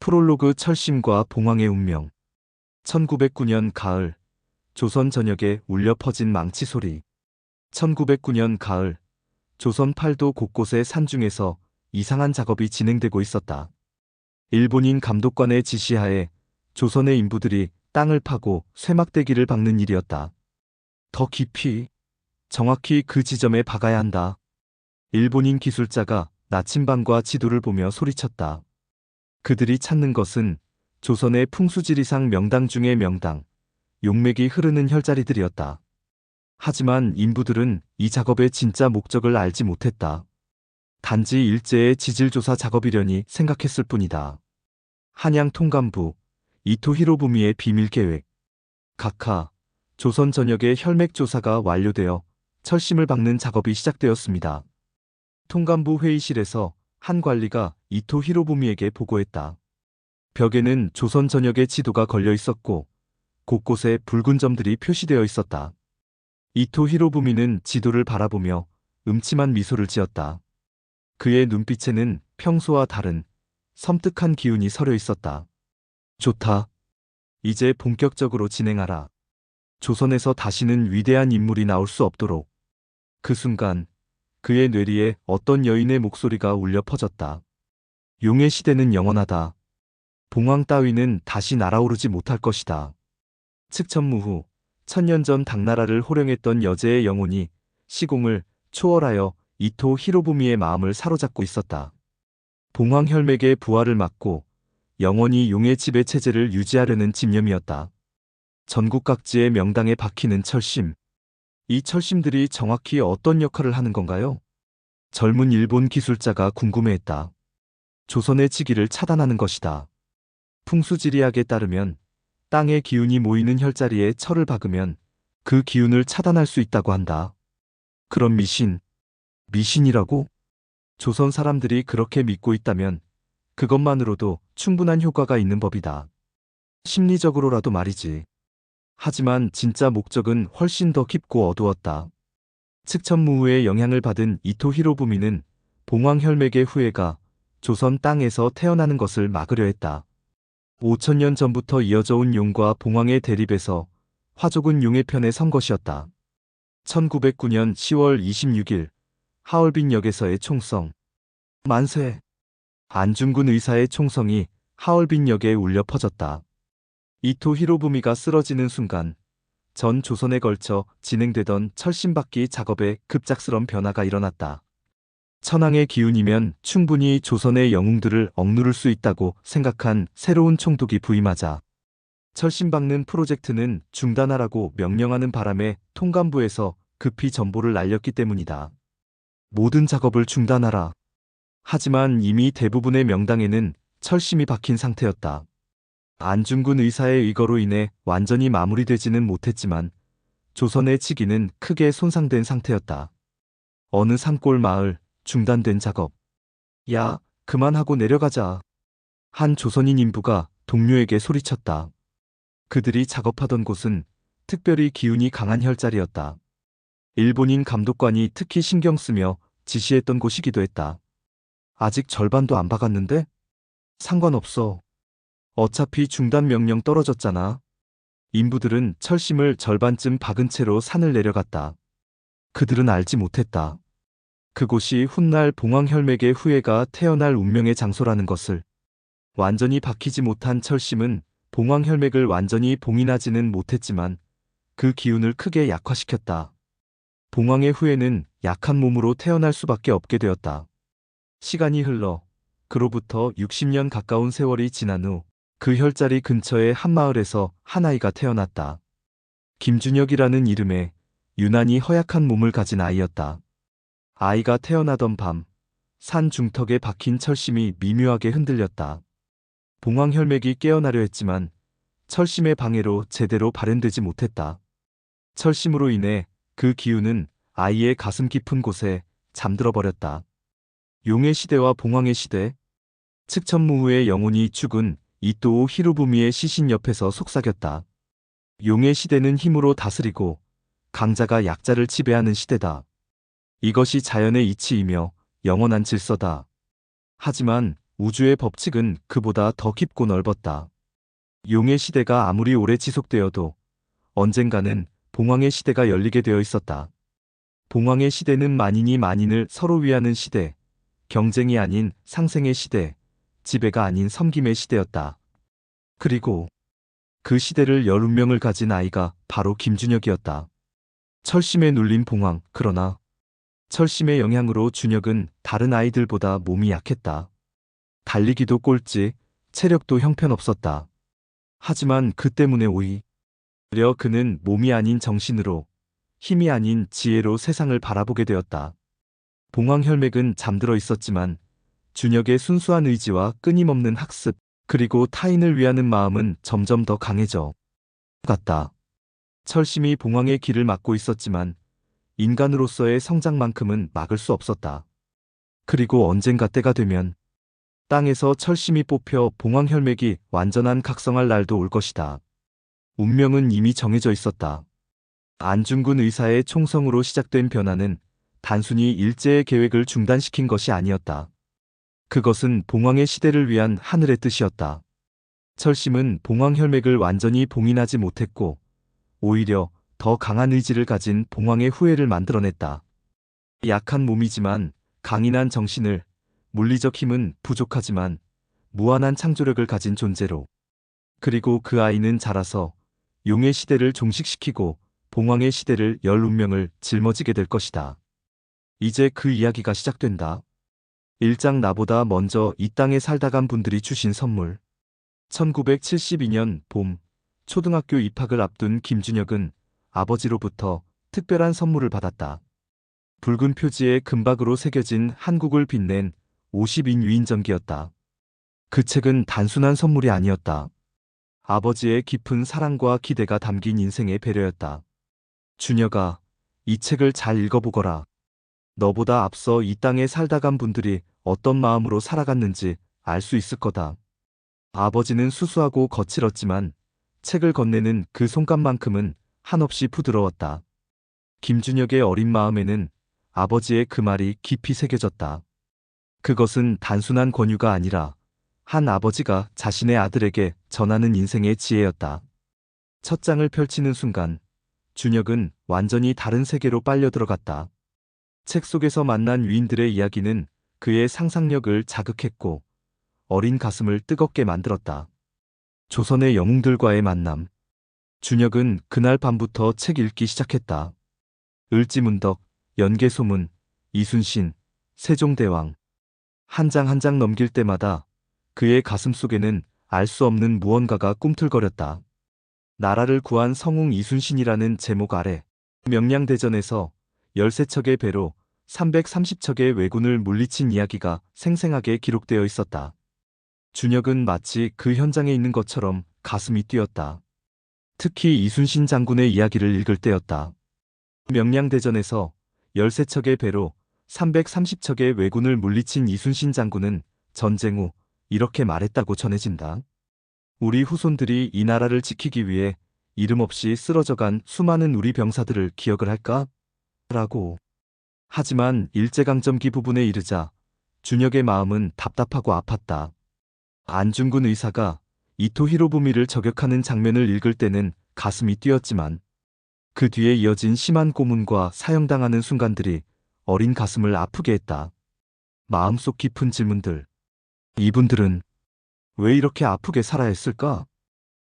프롤로그 철심과 봉황의 운명. 1909년 가을, 조선 전역에 울려 퍼진 망치 소리. 1909년 가을, 조선 팔도 곳곳의 산중에서 이상한 작업이 진행되고 있었다. 일본인 감독관의 지시하에 조선의 인부들이 땅을 파고 쇠막대기를 박는 일이었다. 더 깊이, 정확히 그 지점에 박아야 한다. 일본인 기술자가 나침반과 지도를 보며 소리쳤다. 그들이 찾는 것은 조선의 풍수지리상 명당 중의 명당, 용맥이 흐르는 혈자리들이었다. 하지만 인부들은 이 작업의 진짜 목적을 알지 못했다. 단지 일제의 지질조사 작업이려니 생각했을 뿐이다. 한양 통감부, 이토 히로부미의 비밀계획. 각하, 조선 전역의 혈맥조사가 완료되어 철심을 박는 작업이 시작되었습니다. 통감부 회의실에서 한 관리가 이토 히로부미에게 보고했다. 벽에는 조선 전역의 지도가 걸려 있었고 곳곳에 붉은 점들이 표시되어 있었다. 이토 히로부미는 지도를 바라보며 음침한 미소를 지었다. 그의 눈빛에는 평소와 다른 섬뜩한 기운이 서려 있었다. 좋다. 이제 본격적으로 진행하라. 조선에서 다시는 위대한 인물이 나올 수 없도록. 그 순간 그의 뇌리에 어떤 여인의 목소리가 울려 퍼졌다. 용의 시대는 영원하다. 봉황 따위는 다시 날아오르지 못할 것이다. 측천무후, 천년 전 당나라를 호령했던 여제의 영혼이 시공을 초월하여 이토 히로부미의 마음을 사로잡고 있었다. 봉황 혈맥의 부활을 막고 영원히 용의 지배 체제를 유지하려는 집념이었다. 전국 각지의 명당에 박히는 철심. 이 철심들이 정확히 어떤 역할을 하는 건가요? 젊은 일본 기술자가 궁금해했다. 조선의 지기를 차단하는 것이다. 풍수지리학에 따르면 땅의 기운이 모이는 혈자리에 철을 박으면 그 기운을 차단할 수 있다고 한다. 그런 미신이라고? 조선 사람들이 그렇게 믿고 있다면 그것만으로도 충분한 효과가 있는 법이다. 심리적으로라도 말이지. 하지만 진짜 목적은 훨씬 더 깊고 어두웠다. 측천무후의 영향을 받은 이토 히로부미는 봉황 혈맥의 후예가 조선 땅에서 태어나는 것을 막으려 했다. 5000년 전부터 이어져 온 용과 봉황의 대립에서 화족은 용의 편에 선 것이었다. 1909년 10월 26일 하얼빈역에서의 총성. 만세! 안중근 의사의 총성이 하얼빈역에 울려 퍼졌다. 이토 히로부미가 쓰러지는 순간 전 조선에 걸쳐 진행되던 철심박기 작업에 급작스런 변화가 일어났다. 천황의 기운이면 충분히 조선의 영웅들을 억누를 수 있다고 생각한 새로운 총독이 부임하자 철심 박는 프로젝트는 중단하라고 명령하는 바람에 통감부에서 급히 전보를 날렸기 때문이다. 모든 작업을 중단하라. 하지만 이미 대부분의 명당에는 철심이 박힌 상태였다. 안중근 의사의 의거로 인해 완전히 마무리되지는 못했지만 조선의 지기는 크게 손상된 상태였다. 어느 산골 마을, 중단된 작업. 야, 그만하고 내려가자. 한 조선인 인부가 동료에게 소리쳤다. 그들이 작업하던 곳은 특별히 기운이 강한 혈자리였다. 일본인 감독관이 특히 신경 쓰며 지시했던 곳이기도 했다. 아직 절반도 안 박았는데? 상관없어. 어차피 중단 명령 떨어졌잖아. 인부들은 철심을 절반쯤 박은 채로 산을 내려갔다. 그들은 알지 못했다. 그곳이 훗날 봉황 혈맥의 후예가 태어날 운명의 장소라는 것을. 완전히 박히지 못한 철심은 봉황 혈맥을 완전히 봉인하지는 못했지만 그 기운을 크게 약화시켰다. 봉황의 후예는 약한 몸으로 태어날 수밖에 없게 되었다. 시간이 흘러 그로부터 60년 가까운 세월이 지난 후 그 혈자리 근처의 한 마을에서 한 아이가 태어났다. 김준혁이라는 이름의 유난히 허약한 몸을 가진 아이였다. 아이가 태어나던 밤, 산 중턱에 박힌 철심이 미묘하게 흔들렸다. 봉황 혈맥이 깨어나려 했지만 철심의 방해로 제대로 발현되지 못했다. 철심으로 인해 그 기운은 아이의 가슴 깊은 곳에 잠들어 버렸다. 용의 시대와 봉황의 시대, 측천무후의 영혼이 죽은 이토 히로부미의 시신 옆에서 속삭였다. 용의 시대는 힘으로 다스리고 강자가 약자를 지배하는 시대다. 이것이 자연의 이치이며 영원한 질서다. 하지만 우주의 법칙은 그보다 더 깊고 넓었다. 용의 시대가 아무리 오래 지속되어도 언젠가는 봉황의 시대가 열리게 되어 있었다. 봉황의 시대는 만인이 만인을 서로 위하는 시대, 경쟁이 아닌 상생의 시대, 지배가 아닌 섬김의 시대였다. 그리고 그 시대를 열 운명을 가진 아이가 바로 김준혁이었다. 철심에 눌린 봉황, 그러나 철심의 영향으로 준혁은 다른 아이들보다 몸이 약했다. 달리기도 꼴찌, 체력도 형편없었다. 하지만 그 때문에 오히려 그는 몸이 아닌 정신으로, 힘이 아닌 지혜로 세상을 바라보게 되었다. 봉황 혈맥은 잠들어 있었지만 준혁의 순수한 의지와 끊임없는 학습, 그리고 타인을 위하는 마음은 점점 더 강해져 갔다. 철심이 봉황의 길을 막고 있었지만 인간으로서의 성장만큼은 막을 수 없었다. 그리고 언젠가 때가 되면 땅에서 철심이 뽑혀 봉황 혈맥이 완전한 각성할 날도 올 것이다. 운명은 이미 정해져 있었다. 안중근 의사의 총성으로 시작된 변화는 단순히 일제의 계획을 중단시킨 것이 아니었다. 그것은 봉황의 시대를 위한 하늘의 뜻이었다. 철심은 봉황 혈맥을 완전히 봉인하지 못했고 오히려 더 강한 의지를 가진 봉황의 후예를 만들어냈다. 약한 몸이지만 강인한 정신을, 물리적 힘은 부족하지만 무한한 창조력을 가진 존재로. 그리고 그 아이는 자라서 용의 시대를 종식시키고 봉황의 시대를 열 운명을 짊어지게 될 것이다. 이제 그 이야기가 시작된다. 1장 나보다 먼저 이 땅에 살다 간 분들이 주신 선물. 1972년 봄, 초등학교 입학을 앞둔 김준혁은 아버지로부터 특별한 선물을 받았다. 붉은 표지에 금박으로 새겨진 한국을 빛낸 50인 유인전기였다. 그 책은 단순한 선물이 아니었다. 아버지의 깊은 사랑과 기대가 담긴 인생의 배려였다. 준혁아, 이 책을 잘 읽어보거라. 너보다 앞서 이 땅에 살다 간 분들이 어떤 마음으로 살아갔는지 알 수 있을 거다. 아버지는 수수하고 거칠었지만 책을 건네는 그 손감만큼은 한없이 부드러웠다. 김준혁의 어린 마음에는 아버지의 그 말이 깊이 새겨졌다. 그것은 단순한 권유가 아니라 한 아버지가 자신의 아들에게 전하는 인생의 지혜였다. 첫 장을 펼치는 순간 준혁은 완전히 다른 세계로 빨려 들어갔다. 책 속에서 만난 위인들의 이야기는 그의 상상력을 자극했고 어린 가슴을 뜨겁게 만들었다. 조선의 영웅들과의 만남. 준혁은 그날 밤부터 책 읽기 시작했다. 을지문덕, 연개소문, 이순신, 세종대왕. 한 장 한 장 넘길 때마다 그의 가슴 속에는 알 수 없는 무언가가 꿈틀거렸다. 나라를 구한 성웅 이순신이라는 제목 아래 명량대전에서 13척의 배로 330척의 왜군을 물리친 이야기가 생생하게 기록되어 있었다. 준혁은 마치 그 현장에 있는 것처럼 가슴이 뛰었다. 특히 이순신 장군의 이야기를 읽을 때였다. 명량대전에서 13척의 배로 330척의 왜군을 물리친 이순신 장군은 전쟁 후 이렇게 말했다고 전해진다. 우리 후손들이 이 나라를 지키기 위해 이름 없이 쓰러져간 수많은 우리 병사들을 기억을 할까? 라고. 하지만 일제강점기 부분에 이르자 준혁의 마음은 답답하고 아팠다. 안중근 의사가 이토 히로부미를 저격하는 장면을 읽을 때는 가슴이 뛰었지만 그 뒤에 이어진 심한 고문과 사형당하는 순간들이 어린 가슴을 아프게 했다. 마음속 깊은 질문들. 이분들은 왜 이렇게 아프게 살아야 했을까?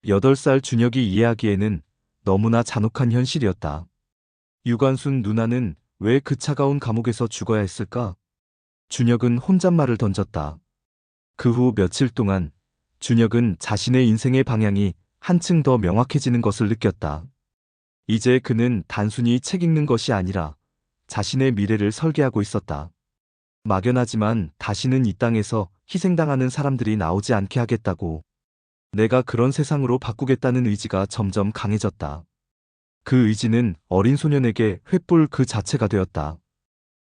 8살 준혁이 이해하기에는 너무나 잔혹한 현실이었다. 유관순 누나는 왜 그 차가운 감옥에서 죽어야 했을까? 준혁은 혼잣말을 던졌다. 그 후 며칠 동안 준혁은 자신의 인생의 방향이 한층 더 명확해지는 것을 느꼈다. 이제 그는 단순히 책 읽는 것이 아니라 자신의 미래를 설계하고 있었다. 막연하지만 다시는 이 땅에서 희생당하는 사람들이 나오지 않게 하겠다고. 내가 그런 세상으로 바꾸겠다는 의지가 점점 강해졌다. 그 의지는 어린 소년에게 횃불 그 자체가 되었다.